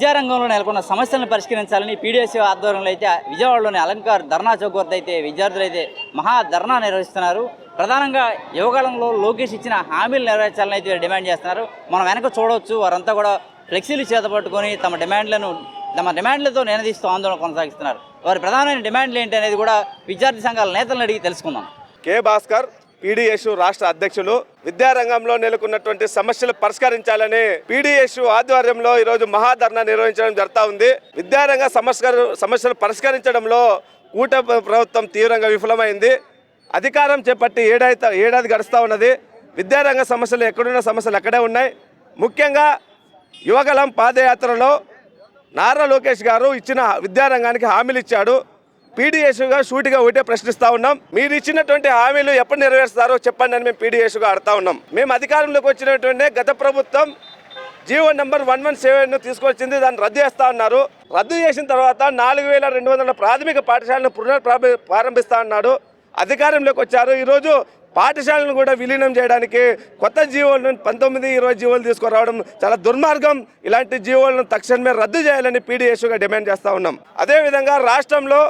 విద్యారంగంలో నెలకొన్న సమస్యలను పరిష్కరించాలని పీడీఎస్ ఆధ్వర్యంలో అయితే విజయవాడలోని అలంకార్ ధర్నా చౌక్ వద్ద అయితే విద్యార్థులు అయితే మహా ధర్నా నిర్వహిస్తున్నారు. ప్రధానంగా యువకాలంలో లోకేష్ ఇచ్చిన హామీలు నెరవేర్చాలని అయితే డిమాండ్ చేస్తున్నారు. మనం వెనక చూడవచ్చు, వారంతా కూడా ఫ్లెక్సీలు చేతపట్టుకొని తమ డిమాండ్లతో నినదీస్తూ ఆందోళన కొనసాగిస్తున్నారు. వారి ప్రధానమైన డిమాండ్లు ఏంటి అనేది కూడా విద్యార్థి సంఘాల నేతలను అడిగి తెలుసుకుందాం. కె భాస్కర్, పీడీఎస్ రాష్ట్ర అధ్యక్షులు. విద్యారంగంలో నెలకొన్నటువంటి సమస్యలు పరిష్కరించాలని పీడీఎస్ ఆధ్వర్యంలో ఈరోజు మహాధర్నా నిర్వహించడం జరుగుతూ ఉంది. విద్యారంగ సమస్యలు పరిష్కరించడంలో కూటమి ప్రభుత్వం తీవ్రంగా విఫలమైంది. అధికారం చేపట్టి ఏడాది గడుస్తూ ఉన్నది. విద్యారంగ సమస్యలు ఎక్కడున్న సమస్యలు అక్కడే ఉన్నాయి. ముఖ్యంగా యువగలం పాదయాత్రలో నారా లోకేష్ గారు ఇచ్చిన విద్యారంగానికి హామీలు ఇచ్చాడు. పీడీఎస్గా సూటిగా ఒకటే ప్రశ్నిస్తూ ఉన్నాం, మీరు ఇచ్చినటువంటి హామీలు ఎప్పుడు నెరవేరుస్తారో చెప్పండి అని మేము పీడీఎస్గా అడుగుతా ఉన్నాం. మేము అధికారంలోకి వచ్చినటువంటి గత ప్రభుత్వం జీవో నెంబర్ 117ను తీసుకొచ్చింది, దాన్ని రద్దు చేస్తూ ఉన్నారు. రద్దు చేసిన తర్వాత 4200 ప్రాథమిక పాఠశాలను ప్రారంభిస్తూ ఉన్నాడు. అధికారంలోకి వచ్చారు. ఈరోజు పాఠశాలను కూడా విలీనం చేయడానికి కొత్త జీవోలను 19-20 జీవోలు తీసుకురావడం చాలా దుర్మార్గం. ఇలాంటి జీవోలను తక్షణమే రద్దు చేయాలని పీడీఎస్గా డిమాండ్ చేస్తూ ఉన్నాం. అదేవిధంగా రాష్ట్రంలో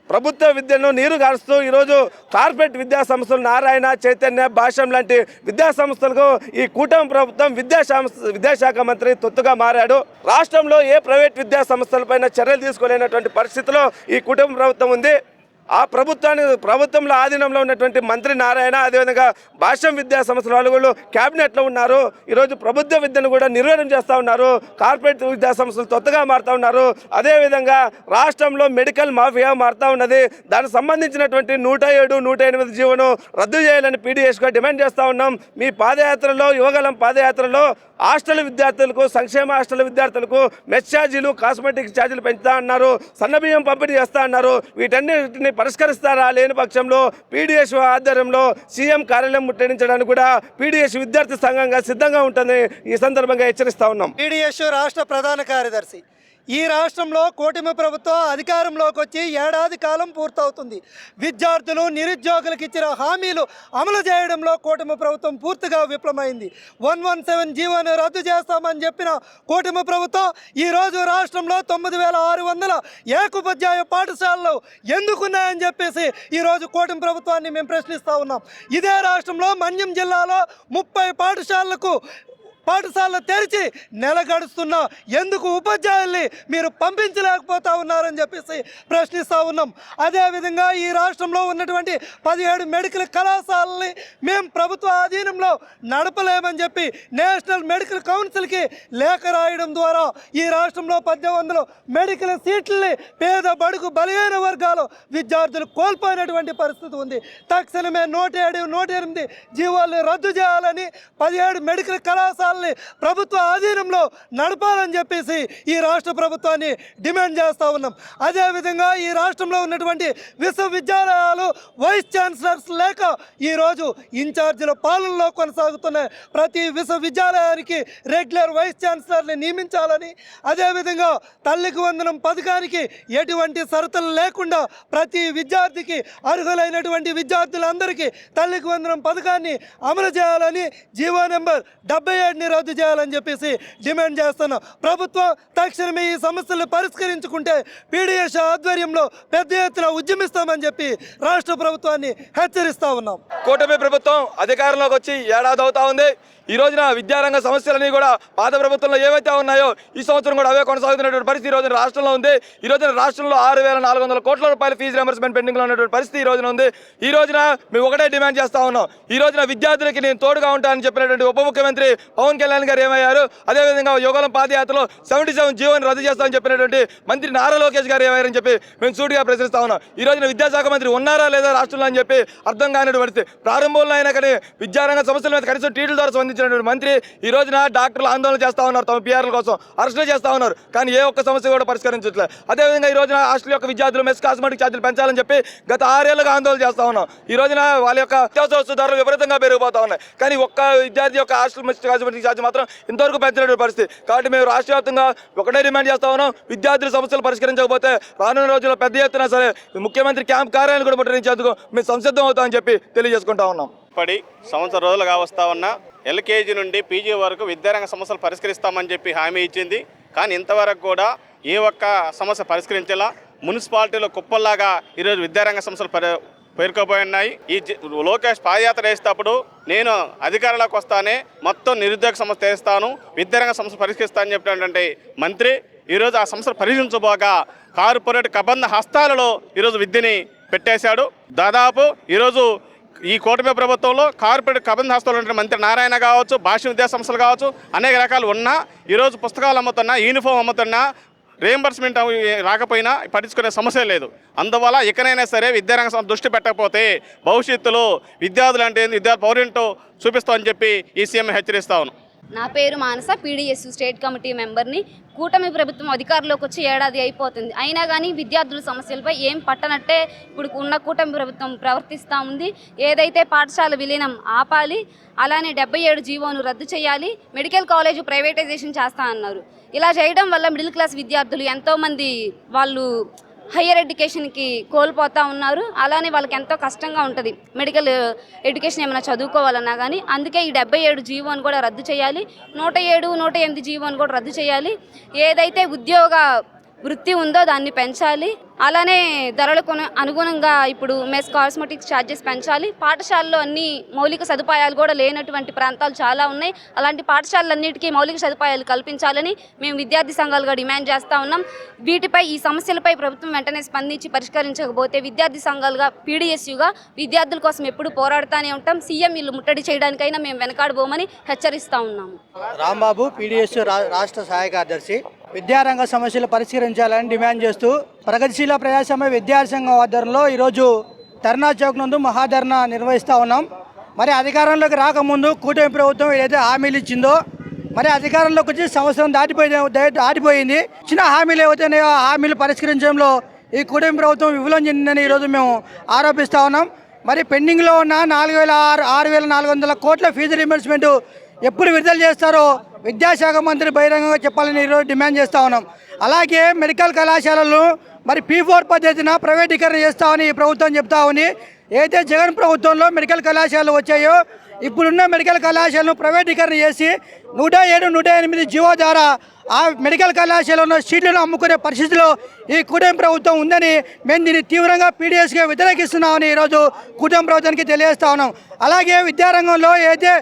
ప్రభుత్వ విద్యను నీరు గారుస్తూ ఈరోజు కార్పొరేట్ విద్యా సంస్థలు నారాయణ, చైతన్య, భాష్యం లాంటి విద్యా సంస్థలకు ఈ కూటమి ప్రభుత్వం విద్యాశాఖ మంత్రి తొత్తుగా మారాడు. రాష్ట్రంలో ఏ ప్రైవేట్ విద్యా సంస్థలపైన చర్యలు తీసుకోలేనటువంటి పరిస్థితిలో ఈ కూటమి ప్రభుత్వం ఉంది. ఆ ప్రభుత్వంలో ఆధీనంలో ఉన్నటువంటి మంత్రి నారాయణ, అదేవిధంగా భాష్యం విద్యా సంస్థల వాళ్ళు కూడా క్యాబినెట్లో ఉన్నారు. ఈరోజు ప్రభుత్వ విద్యను కూడా నిర్వహణ చేస్తూ ఉన్నారు. కార్పొరేట్ విద్యా సంస్థలు కొత్తగా మారుతూ ఉన్నారు. అదేవిధంగా రాష్ట్రంలో మెడికల్ మాఫియా మారుతూ ఉన్నది. దానికి సంబంధించినటువంటి 107, 108 జీవోను రద్దు చేయాలని పీడీఎస్గా డిమాండ్ చేస్తూ ఉన్నాం. మీ పాదయాత్రలో, యువగలం పాదయాత్రలో హాస్టల్ విద్యార్థులకు, సంక్షేమ హాస్టల్ విద్యార్థులకు మెస్ ఛార్జీలు, కాస్మెటిక్ ఛార్జీలు పెంచుతా అన్నారు. సన్నబియ్యం పంపిణీ చేస్తా అన్నారు. వీటన్నిటిని పరిష్కరిస్తారా? లేని పక్షంలో పీడీఎస్ ఆధ్వర్యంలో సీఎం కార్యాలయం ముట్టడించడానికి కూడా పీడీఎస్ విద్యార్థి సంఘంగా సిద్ధంగా ఉంటుందని ఈ సందర్భంగా హెచ్చరిస్తా ఉన్నాం. పీడీఎస్ రాష్ట్ర ప్రధాన కార్యదర్శి. ఈ రాష్ట్రంలో కూటమి ప్రభుత్వం అధికారంలోకి వచ్చి ఏడాది కాలం పూర్తవుతుంది. విద్యార్థులు, నిరుద్యోగులకు ఇచ్చిన హామీలు అమలు చేయడంలో కూటమి ప్రభుత్వం పూర్తిగా విఫలమైంది. 117 జీవోను రద్దు చేస్తామని చెప్పిన కూటమి ప్రభుత్వం ఈరోజు రాష్ట్రంలో 9600 ఏకోపాధ్యాయ పాఠశాలలు ఎందుకున్నాయని చెప్పేసి ఈరోజు కూటమి ప్రభుత్వాన్ని మేము ప్రశ్నిస్తూ ఉన్నాం. ఇదే రాష్ట్రంలో మన్యం జిల్లాలో 30 పాఠశాలలు తెరిచి నెల గడుస్తున్నా ఎందుకు ఉపాధ్యాయుల్ని మీరు పంపించలేకపోతా ఉన్నారని చెప్పేసి ప్రశ్నిస్తూ ఉన్నాం. అదేవిధంగా ఈ రాష్ట్రంలో ఉన్నటువంటి 17 మెడికల్ కళాశాలని మేము ప్రభుత్వ ఆధీనంలో నడపలేమని చెప్పి నేషనల్ మెడికల్ కౌన్సిల్కి లేఖ రాయడం ద్వారా ఈ రాష్ట్రంలో 1800 మెడికల్ సీట్లని పేద, బడుగు, బలహీన వర్గాలు విద్యార్థులు కోల్పోయినటువంటి పరిస్థితి ఉంది. తక్షణమే 107, 108 జీవోల్ని రద్దు చేయాలని, 17 మెడికల్ కళాశాల ప్రభుత్వ ఆధీనంలో నడపాలని చెప్పేసి ఈ రాష్ట్ర ప్రభుత్వాన్ని డిమాండ్ చేస్తూ ఉన్నాం. అదేవిధంగా ఈ రాష్ట్రంలో ఉన్నటువంటి విశ్వవిద్యాలయాలు వైస్ ఛాన్సలర్స్ లేక ఈరోజు ఇన్ఛార్జీల పాలనలో కొనసాగుతున్న ప్రతి విశ్వవిద్యాలయానికి రెగ్యులర్ వైస్ ఛాన్సలర్ని నియమించాలని, అదేవిధంగా తల్లికి వందనం పథకానికి ఎటువంటి షరతులు లేకుండా ప్రతి విద్యార్థికి, అర్హులైనటువంటి విద్యార్థులందరికీ తల్లికి వందనం పథకాన్ని అమలు చేయాలని, జీవో నెంబర్ 77ని రద్దు చేయాలని చెప్పేసి డిమాండ్ చేస్తున్నాం. ప్రభుత్వం తక్షణమే ఈ సమస్యలు పరిష్కరించుకుంటే పీడీఎస్ ఆధ్వర్యంలో పెద్ద ఎత్తున ఉద్యమిస్తామని చెప్పి రాష్ట్ర ప్రభుత్వాన్ని హెచ్చరిస్తా ఉన్నాం. కూటమి ప్రభుత్వం అధికారంలోకి వచ్చి ఏడాది అవుతా ఉంది. ఈ రోజున విద్యారంగ సమస్యలన్నీ కూడా పాత ప్రభుత్వంలో ఏవైతే ఉన్నాయో ఈ సంవత్సరం కూడా అవే కొనసాగుతున్నటువంటి పరిస్థితి ఈ రోజున రాష్ట్రంలో ఉంది. ఈ రోజున రాష్ట్రంలో 6400 కోట్ల రూపాయల ఫీజు రింబర్స్మెంట్ పెండింగ్లో ఉన్నటువంటి పరిస్థితి ఈ రోజున ఉంది. ఈ రోజున మేము ఒకటే డిమాండ్ చేస్తా ఉన్నాం. ఈ రోజున విద్యార్థులకి నేను తోడుగా ఉంటానని చెప్పినటువంటి ఉప ముఖ్యమంత్రి పవన్ కళ్యాణ్ గారు ఏమయ్యారు? అదేవిధంగా యువగలం పాదయాత్రలో 77 జీవోని రద్దు చేస్తామని చెప్పినటువంటి మంత్రి నారా లోకేష్ గారు ఏమయ్యారని చెప్పి మేము సూటిగా ప్రశ్నిస్తా ఉన్నాం. ఈ రోజున విద్యాశాఖ మంత్రి ఉన్నారా లేదా రాష్ట్రంలో అని చెప్పి అర్థం కాని పరిస్థితి. ప్రారంభంలో అయినా కానీ విద్యారంగ సమస్యల మీద కనీసం ట్వీట్ల ద్వారా స్పందించినటువంటి మంత్రి ఈ రోజున డాక్టర్లు ఆందోళన చేస్తా ఉన్నారు, తమ పీఆర్ల కోసం అరెస్టులు చేస్తా ఉన్నారు. కానీ ఏ ఒక్క సమస్య కూడా పరిష్కరించట్లేదు. అదేవిధంగా ఈ రోజున హాస్టల్ యొక్క విద్యార్థులు మెస్ కాస్మెటిక్ ఛార్జీలు పెంచాలని చెప్పి గత 6 ఏళ్లుగా ఆందోళన చేస్తా ఉన్నాం. ఈ రోజున వాళ్ళ యొక్క అత్యవసర వస్తు ధరలు విపరీతంగా పెరిగిపోతా ఉన్నాయి. కానీ ఒక్క విద్యార్థి యొక్క హాస్టల్ మెస్ కాస్మెటిక్ ఛార్జ్ మాత్రం ఇంతవరకు పెంచినటువంటి పరిస్థితి. కాబట్టి మేము రాష్ట్ర వ్యాప్తంగా ఒకటే డిమాండ్ చేస్తా ఉన్నాం. విద్యార్థుల సమస్యలు పరిష్కరించకపోతే రానున్న రోజుల్లో పెద్ద ఎత్తున సరే ముఖ్యమంత్రి క్యాంప్ కార్యాలయాన్ని కూడా ముట్టడించేందుకు మేము సంసిద్ధం అవుతామని చెప్పి తెలియజేసుకుంటా ఉన్నాం. సంవత్సరం రోజులుగా వస్తా ఉన్నా ఎల్కేజీ నుండి పీజీ వరకు విద్యారంగ సమస్యలు పరిష్కరిస్తామని చెప్పి హామీ ఇచ్చింది. కానీ ఇంతవరకు కూడా ఏ ఒక్క సమస్య పరిష్కరించేలా మున్సిపాలిటీలో కుప్పల్లాగా ఈరోజు విద్యారంగ సమస్యలు పేరుకోబోయి ఉన్నాయి. లోకేష్ పాదయాత్ర వేసేటప్పుడు నేను అధికారంలోకి వస్తానే మొత్తం నిరుద్యోగ సమస్య తీస్తాను, విద్యారంగ సమస్య పరిష్కరిస్తానని చెప్పినటువంటి మంత్రి ఈరోజు ఆ సమస్యలు పరిష్కరించబోగా కార్పొరేట్ కబంధ హస్తాలలో ఈరోజు విద్యని పెట్టేశాడు. దాదాపు ఈరోజు ఈ కూటమి ప్రభుత్వంలో కార్పొరేట్ కబంధ హస్తాలు ఉంటున్న మంత్రి నారాయణ కావచ్చు, భాష విద్యా సంస్థలు కావచ్చు, అనేక రకాలు ఉన్నా ఈరోజు పుస్తకాలు అమ్ముతున్నా, యూనిఫామ్ అమ్ముతున్నా, రీఎంబర్స్మెంట్ రాకపోయినా పట్టించుకునే సమస్య లేదు. అందువల్ల ఇకనైనా సరే విద్యారంగ దృష్టి పెట్టకపోతే భవిష్యత్తులో విద్యార్థులు అంటే విద్యార్థి పౌరేంటో చూపిస్తామని చెప్పి ఈ సీఎం హెచ్చరిస్తా ఉన్నాను. నా పేరు మానస, పీడీఎస్ స్టేట్ కమిటీ మెంబర్ని. కూటమి ప్రభుత్వం అధికారంలోకి వచ్చి ఏడాది అయిపోతుంది, అయినా కానీ విద్యార్థుల సమస్యలపై ఏం పట్టనట్టే ఇప్పుడు ఉన్న కూటమి ప్రభుత్వం ప్రవర్తిస్తూ ఉంది. ఏదైతే పాఠశాల విలీనం ఆపాలి, అలానే 77 జీవోను రద్దు చేయాలి, మెడికల్ కాలేజ్ ప్రైవేటైజేషన్ చేస్తా అన్నారు. ఇలా చేయడం వల్ల మిడిల్ క్లాస్ విద్యార్థులు ఎంతోమంది వాళ్ళు హయ్యర్ ఎడ్యుకేషన్కి కోల్పోతూ ఉన్నారు. అలానే వాళ్ళకి ఎంతో కష్టంగా ఉంటుంది మెడికల్ ఎడ్యుకేషన్ ఏమైనా చదువుకోవాలన్నా కానీ. అందుకే ఈ 77 జీవోని కూడా రద్దు చేయాలి, 107, 108 జీవోని కూడా రద్దు చేయాలి. ఏదైతే ఉద్యోగ వృత్తి ఉందో దాన్ని పెంచాలి. అలానే ధరలకు అనుగుణంగా ఇప్పుడు మెస్ కాస్మెటిక్స్ ఛార్జెస్ పెంచాలి. పాఠశాలలో అన్ని మౌలిక సదుపాయాలు కూడా లేనటువంటి ప్రాంతాలు చాలా ఉన్నాయి. అలాంటి పాఠశాలలన్నిటికీ మౌలిక సదుపాయాలు కల్పించాలని మేము విద్యార్థి సంఘాలుగా డిమాండ్ చేస్తూ ఉన్నాం. వీటిపై ఈ సమస్యలపై ప్రభుత్వం వెంటనే స్పందించి పరిష్కరించకపోతే విద్యార్థి సంఘాలుగా పీడీఎస్యూగా విద్యార్థుల కోసం ఎప్పుడు పోరాడుతూనే ఉంటాం. సీఎం ఇల్లు ముట్టడి చేయడానికైనా మేము వెనకాడబోమని హెచ్చరిస్తూ ఉన్నాము. రాంబాబు, పీడీఎస్ రాష్ట్ర సహాయ కార్యదర్శి. విద్యారంగ సమస్యలు పరిష్కరించాలని డిమాండ్ చేస్తూ ప్రగతిశీల ప్రజాస్వామ్య విద్యార్థి సంఘం ఆధ్వర్యంలో ఈరోజు ధర్నా చౌక్ నందు మహాధర్నా నిర్వహిస్తూ ఉన్నాం. మరి అధికారంలోకి రాకముందు కూటమి ప్రభుత్వం ఏదైతే హామీలు ఇచ్చిందో, మరి అధికారంలోకి వచ్చి సంవత్సరం దాటిపోయింది. ఇచ్చిన హామీలు ఏవైతున్నాయో ఆ హామీలు పరిష్కరించడంలో ఈ కూటమి ప్రభుత్వం విఫలం చెందిందని ఈరోజు మేము ఆరోపిస్తూ ఉన్నాం. మరి పెండింగ్లో ఉన్న 6,400 కోట్ల ఫీజు రీయింబర్స్మెంట్ ఎప్పుడు విడుదల చేస్తారో విద్యాశాఖ మంత్రి బహిరంగంగా చెప్పాలని ఈరోజు డిమాండ్ చేస్తూ ఉన్నాం. అలాగే మెడికల్ కళాశాలలు మరి P4 పద్ధతిన ప్రైవేటీకరణ చేస్తామని ఈ ప్రభుత్వం చెప్తా ఉంది. ఏదైతే జగన్ ప్రభుత్వంలో మెడికల్ కళాశాలలు వచ్చాయో ఇప్పుడున్న మెడికల్ కళాశాలను ప్రైవేటీకరణ చేసి 107, 108 జీవో ద్వారా ఆ మెడికల్ కళాశాలలో సీట్లను అమ్ముకునే పరిస్థితిలో ఈ కూటమి ప్రభుత్వం ఉందని మేము దీన్ని తీవ్రంగా పీడీఎస్గా వ్యతిరేకిస్తున్నామని ఈరోజు కూటమి ప్రభుత్వానికి తెలియజేస్తా ఉన్నాం. అలాగే విద్యారంగంలో ఏదైతే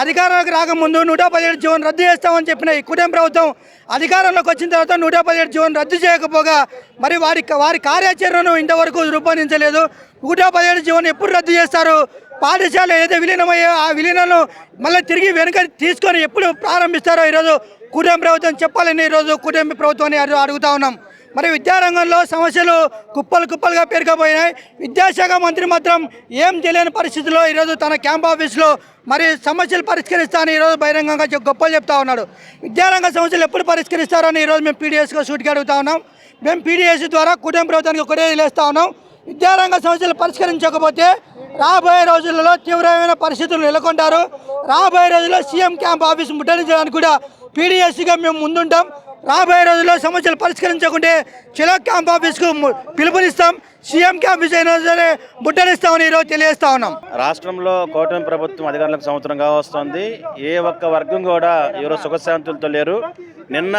అధికారంలోకి రాకముందు 117 జీవోను రద్దు చేస్తామని చెప్పిన ఈ కూటమి ప్రభుత్వం అధికారంలోకి వచ్చిన తర్వాత 117 జీవోను రద్దు చేయకపోగా మరి వారి కార్యాచరణను ఇంతవరకు రూపొందించలేదు. 117 జీవోను ఎప్పుడు రద్దు చేస్తారు? పాఠశాల ఏదైతే విలీనమయ్యో ఆ విలీనాలను మళ్ళీ తిరిగి వెనుక తీసుకొని ఎప్పుడు ప్రారంభిస్తారో ఈరోజు కూటమి ప్రభుత్వం చెప్పాలని ఈరోజు కూటమి ప్రభుత్వాన్ని అడుగుతా ఉన్నాం. మరి విద్యారంగంలో సమస్యలు కుప్పలుగా పేరుకుపోయినాయి. విద్యాశాఖ మంత్రి మాత్రం ఏం తెలియని పరిస్థితుల్లో ఈరోజు తన క్యాంప్ ఆఫీస్లో మరి సమస్యలు పరిష్కరిస్తానని ఈరోజు బహిరంగంగా గొప్పలు చెప్తా ఉన్నాడు. విద్యారంగ సమస్యలు ఎప్పుడు పరిష్కరిస్తారని ఈరోజు మేము పీడీఎస్గా సూటిగా అడుగుతా ఉన్నాం. మేము పీడీఎస్ ద్వారా కూటమి ప్రభుత్వానికి ఒకటే తెలియజేస్తా ఉన్నాం. విద్యారంగ సమస్యలు పరిష్కరించకపోతే రాబోయే రోజులలో తీవ్రమైన పరిస్థితులు నెలకొంటారు. రాబోయే రోజుల్లో సీఎం క్యాంప్ ఆఫీస్ ముట్టడించడానికి కూడా పీడీఎస్గా మేము ముందుంటాం. రాబోయే రోజుల్లో సమస్యలు పరిష్కరించకుంటే చలో క్యాంప్ ఆఫీస్కు పిలుపునిస్తాం. సీఎం క్యాంప్ ఆఫీస్ అయినా సరే ముట్టడిస్తామని ఈరోజు తెలియజేస్తా ఉన్నాం. రాష్ట్రంలో కూటమి ప్రభుత్వం అధికారులకు సంవత్సరంగా వస్తుంది. ఏ ఒక్క వర్గం కూడా ఈరోజు సుఖశాంతులతో లేరు. నిన్న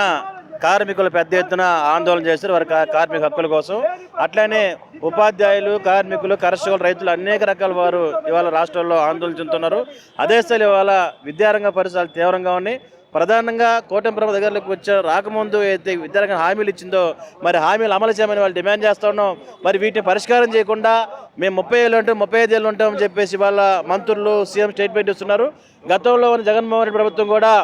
కార్మికులు పెద్ద ఎత్తున ఆందోళన చేశారు వారి కార్మిక హక్కుల కోసం. అట్లనే ఉపాధ్యాయులు, కార్మికులు, కర్షకులు, రైతులు అనేక రకాల వారు ఇవాళ రాష్ట్రంలో ఆందోళన చెందుతున్నారు. అదే స్థాయిలో ఇవాళ విద్యారంగ పరిస్థితులు తీవ్రంగా ఉన్నాయి. ప్రధానంగా కూటమి ప్రభుత్వం దగ్గరకు రాకముందు అయితే విద్యారంగం హామీలు ఇచ్చిందో మరి హామీలు అమలు చేయమని వాళ్ళు డిమాండ్ చేస్తూ ఉన్నాం. మరి వీటిని పరిష్కారం చేయకుండా మేము 30 ఏళ్ళు ఉంటాం, 35 ఏళ్ళు ఉంటామని చెప్పేసి వాళ్ళ మంత్రులు, సీఎం స్టేట్మెంట్ ఇస్తున్నారు. గతంలో ఉన్న జగన్మోహన్ రెడ్డి ప్రభుత్వం కూడా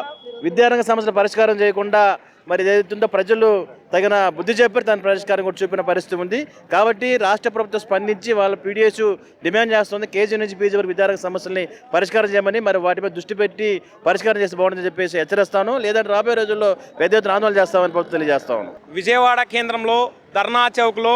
విద్యారంగ సమస్యలు పరిష్కారం చేయకుండా మరి ఏదైతుందో ప్రజలు తగిన బుద్ధి చెప్పి తన పరిష్కారం కూడా చూపిన పరిస్థితి ఉంది. కాబట్టి రాష్ట్ర ప్రభుత్వం స్పందించి వాళ్ళ పీడీఎస్ డిమాండ్ చేస్తుంది కేజీ నుంచి పీజీ వరకు విద్యారంగ సమస్యల్ని పరిష్కారం చేయమని. మరి వాటిపై దృష్టి పెట్టి పరిష్కారం చేసి బాగుంటుందని చెప్పేసి హెచ్చరిస్తాను. లేదంటే రాబోయే రోజుల్లో పెద్ద ఎత్తున ఆందోళన చేస్తామని ప్రభుత్వం తెలియజేస్తాను. విజయవాడ కేంద్రంలో ధర్నా చౌక్లో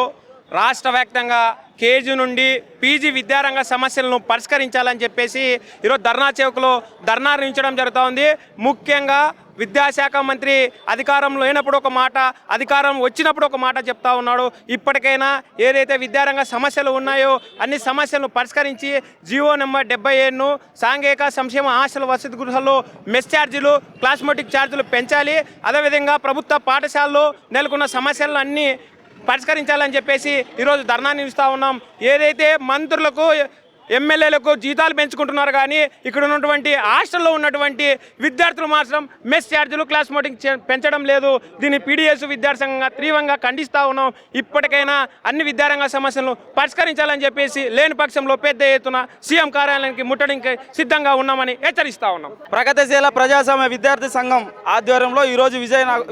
రాష్ట్ర వ్యాప్తంగా కేజీ నుండి పీజీ విద్యారంగ సమస్యలను పరిష్కరించాలని చెప్పేసి ఈరోజు ధర్నా చౌక్లో ధర్నా నిర్వహించడం జరుగుతూ ఉంది. ముఖ్యంగా విద్యాశాఖ మంత్రి అధికారంలో లేనప్పుడు ఒక మాట, అధికారం వచ్చినప్పుడు ఒక మాట చెప్తా ఉన్నాడు. ఇప్పటికైనా ఏదైతే విద్యారంగ సమస్యలు ఉన్నాయో అన్ని సమస్యలను పరిష్కరించి జీవో నెంబర్ 77ను సాంఘిక సంక్షేమ హాస్టల్ వసతి గృహాల్లో మెస్ ఛార్జీలు, క్లాస్మేటిక్ ఛార్జీలు పెంచాలి. అదేవిధంగా ప్రభుత్వ పాఠశాలలో నెలకొన్న సమస్యలను అన్నీ పరిష్కరించాలని చెప్పేసి ఈరోజు ధర్నా నిర్వహిస్తూ ఉన్నాం. ఏదైతే మంత్రులకు ఎమ్మెల్యేలకు జీతాలు పెంచుకుంటున్నారు కానీ ఇక్కడ ఉన్నటువంటి హాస్టల్లో ఉన్నటువంటి విద్యార్థులు మాత్రం మెస్ ఛార్జీలు, క్లాస్మేటిక్ పెంచడం లేదు. దీన్ని పీడీఎస్ విద్యార్థి తీవ్రంగా ఖండిస్తూ ఉన్నాం. ఇప్పటికైనా అన్ని విద్యారంగ సమస్యలను పరిష్కరించాలని చెప్పేసి లేని పక్షంలో పెద్ద ఎత్తున సీఎం కార్యాలయానికి ముట్టడానికి సిద్ధంగా ఉన్నామని హెచ్చరిస్తూ ఉన్నాం. ప్రగతిశీల ప్రజాస్వామ్య విద్యార్థి సంఘం ఆధ్వర్యంలో ఈరోజు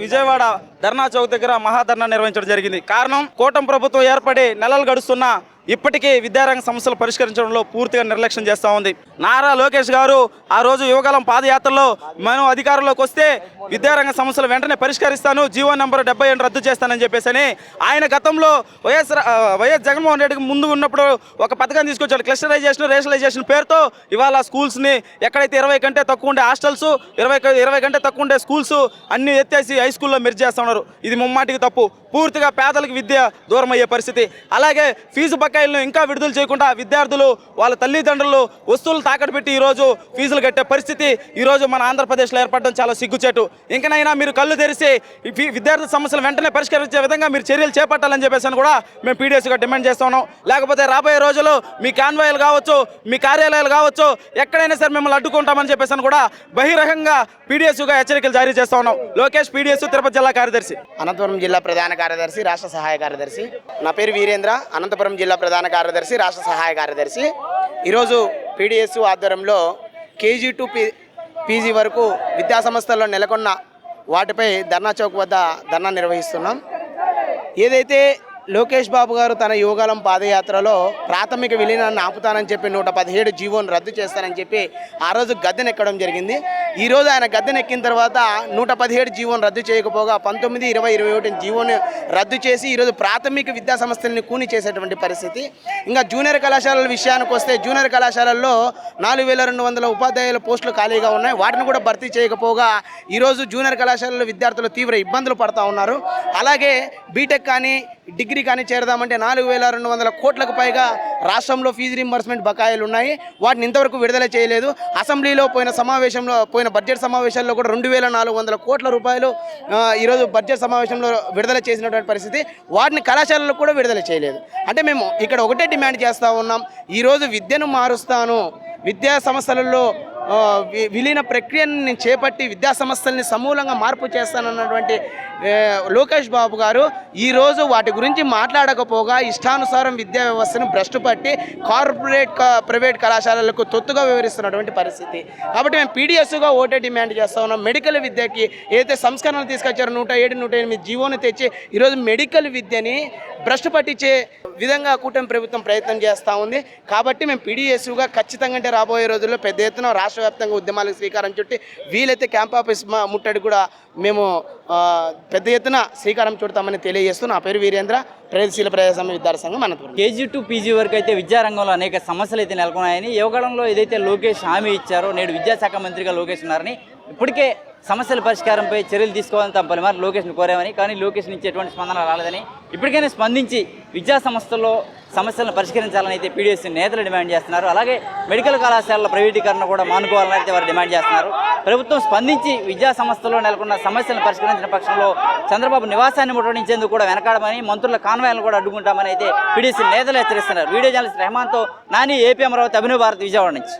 విజయవాడ ధర్నా చౌక్ దగ్గర మహాధర్నా నిర్వహించడం జరిగింది. కారణం, కూటమి ప్రభుత్వం ఏర్పడి నెలలు గడుస్తున్నా ఇప్పటికీ విద్యారంగ సమస్యలు పరిష్కరించడంలో పూర్తిగా నిర్లక్ష్యం చేస్తూ ఉంది. నారా లోకేష్ గారు ఆ రోజు యువగలం పాదయాత్రలో మనం అధికారంలోకి వస్తే విద్యారంగ సమస్యలు వెంటనే పరిష్కరిస్తాను, జీవో నెంబర్ 77 రద్దు చేస్తానని చెప్పేసి ఆయన గతంలో వైఎస్ జగన్మోహన్ రెడ్డికి ముందు ఉన్నప్పుడు ఒక పథకం తీసుకొచ్చాడు. క్లస్టరైజేషన్, రేషనలైజేషన్ పేరుతో ఇవాళ స్కూల్స్ని ఎక్కడైతే 20 కంటే తక్కువ ఉండే హాస్టల్స్, 20 కంటే తక్కువ ఉండే స్కూల్స్ అన్ని ఎత్తేసి హై స్కూల్లో మెర్జ్ చేస్తూ ఉన్నారు. ఇది ముమ్మాటికి తప్పు. పూర్తిగా పేదలకు విద్య దూరం అయ్యే పరిస్థితి. అలాగే ఫీజు బకాయిలను ఇంకా విడుదల చేయకుండా విద్యార్థులు వాళ్ళ తల్లిదండ్రులు వస్తువులు తాకట్టు పెట్టి ఈరోజు ఫీజులు కట్టే పరిస్థితి ఈరోజు మన ఆంధ్రప్రదేశ్లో ఏర్పడడం చాలా సిగ్గుచేటు. ఇంకనైనా మీరు కళ్ళు తెరిచి విద్యార్థి సమస్యలు వెంటనే పరిష్కరించే విధంగా మీరు చర్యలు చేపట్టాలని చెప్పేసి కూడా మేము పీడీఎస్గా డిమాండ్ చేస్తూ ఉన్నాం. లేకపోతే రాబోయే రోజుల్లో మీ కాన్వాయిలు కావచ్చు, మీ కార్యాలయాలు కావచ్చు, ఎక్కడైనా సరే మిమ్మల్ని అడ్డుకుంటామని చెప్పేసి కూడా బహిరంగంగా పీడీఎస్గా హెచ్చరికలు జారీ చేస్తూ ఉన్నాం. లోకేష్, పీడీఎస్ తిరుపతి జిల్లా కార్యదర్శి. అనంతపురం జిల్లా ప్రధాన కార్యదర్శి, రాష్ట్ర సహాయ కార్యదర్శి. నా పేరు వీరేంద్ర, అనంతపురం జిల్లా ప్రధాన కార్యదర్శి, రాష్ట్ర సహాయ కార్యదర్శి. ఈరోజు పీడీఎస్ ఆధ్వర్యంలో కేజీ టు పీజీ వరకు విద్యా సంస్థల్లో నెలకొన్న వాటిపై ధర్నా చౌక్ వద్ద ధర్నా నిర్వహిస్తున్నాం. ఏదైతే లోకేష్ బాబు గారు తన యువగలం పాదయాత్రలో ప్రాథమిక విలీనాన్ని ఆపుతానని చెప్పి 117 జీవోను రద్దు చేస్తానని చెప్పి ఆ రోజు గద్దెనెక్కడం జరిగింది. ఈరోజు ఆయన గద్దెనెక్కిన తర్వాత 117 జీవోను రద్దు చేయకపోగా 19, 20, 21 జీవోను రద్దు చేసి ఈరోజు ప్రాథమిక విద్యా సంస్థలని కూని చేసేటువంటి పరిస్థితి. ఇంకా జూనియర్ కళాశాలల విషయానికి వస్తే జూనియర్ కళాశాలల్లో 4200 ఉపాధ్యాయుల పోస్టులు ఖాళీగా ఉన్నాయి. వాటిని కూడా భర్తీ చేయకపోగా ఈరోజు జూనియర్ కళాశాలలో విద్యార్థులు తీవ్ర ఇబ్బందులు పడుతూ ఉన్నారు. అలాగే బీటెక్ కానీ డిగ్రీ కానీ చేరదామంటే 4200 కోట్లకు పైగా రాష్ట్రంలో ఫీజు రీంబర్స్మెంట్ బకాయిలు ఉన్నాయి. వాటిని ఇంతవరకు విడుదల చేయలేదు. అసెంబ్లీలో పోయిన బడ్జెట్ సమావేశాల్లో కూడా 2400 కోట్ల రూపాయలు ఈరోజు బడ్జెట్ సమావేశంలో విడుదల చేసినటువంటి పరిస్థితి. వాటిని కళాశాలలకు కూడా విడుదల చేయలేదు. అంటే మేము ఇక్కడ ఒకటే డిమాండ్ చేస్తూ ఉన్నాం. ఈరోజు విద్యను మారుస్తాను, విద్యా సంస్థలలో విలీన ప్రక్రియను నేను చేపట్టి విద్యా సంస్థల్ని సమూలంగా మార్పు చేస్తానన్నటువంటి లోకేష్ బాబు గారు ఈరోజు వాటి గురించి మాట్లాడకపోగా ఇష్టానుసారం విద్యా వ్యవస్థను భ్రష్టు పట్టి ప్రైవేట్ కళాశాలలకు తొత్తుగా వివరిస్తున్నటువంటి పరిస్థితి. కాబట్టి మేము పీడీఎస్గా ఓటే డిమాండ్ చేస్తూ ఉన్నాం. మెడికల్ విద్యకి ఏదైతే సంస్కరణలు తీసుకొచ్చారో 107, 108 జీవోని తెచ్చి ఈరోజు మెడికల్ విద్యని భ్రష్టు పట్టించే విధంగా కూటమి ప్రభుత్వం ప్రయత్నం చేస్తూ ఉంది. కాబట్టి మేము పీడీఎస్గా ఖచ్చితంగా అంటే రాబోయే రోజుల్లో పెద్ద ఎత్తున రాష్ట్ర వ్యాప్తంగా ఉద్యమాలకు శ్రీకారం చుట్టి వీలైతే క్యాంప్ ఆఫీస్ ముట్టడి కూడా మేము పెద్ద ఎత్తున శ్రీకారం చుడతామని తెలియజేస్తూ నా పేరు వీరేంద్ర, ప్రగతిశీల ప్రజాస్వామ్య విద్యార్థి సంఘం అనంతపురం. కేజీ టు పీజీ వరకు అయితే విద్యారంగంలో అనేక సమస్యలు అయితే నెలకొన్నాయని యువగలంలో ఏదైతే లోకేష్ హామీ ఇచ్చారో, నేడు విద్యాశాఖ మంత్రిగా లోకేష్ ఉన్నారని, ఇప్పటికే సమస్యల పరిష్కారంపై చర్యలు తీసుకోవాలని తమ పలుమార్లు లోకేష్ను కోరామని, కానీ లోకేష్ నుంచి ఎటువంటి స్పందన రాలేదని, ఇప్పటికైనా స్పందించి విద్యా సంస్థల్లో సమస్యలను పరిష్కరించాలని అయితే పీడీఎస్ నేతలు డిమాండ్ చేస్తున్నారు. అలాగే మెడికల్ కళాశాలల ప్రైవేటీకరణ కూడా మానుకోవాలని అయితే వారు డిమాండ్ చేస్తున్నారు. ప్రభుత్వం స్పందించి విద్యా సంస్థల్లో నెలకొన్న సమస్యలను పరిష్కరించిన పక్షంలో చంద్రబాబు నివాసాన్ని ముట్టడించేందుకు కూడా వెనకాడమని, మంత్రుల కాన్వాయ్లను కూడా అడ్డుకుంటామని అయితే పీడీఎస్ నేతలు హెచ్చరిస్తున్నారు. వీడియో జర్నలిస్ట్ రెహమాన్తో నాని, ఏపీ అమరావతి, అభినవ్ భారత్, విజయవాడ నుంచి.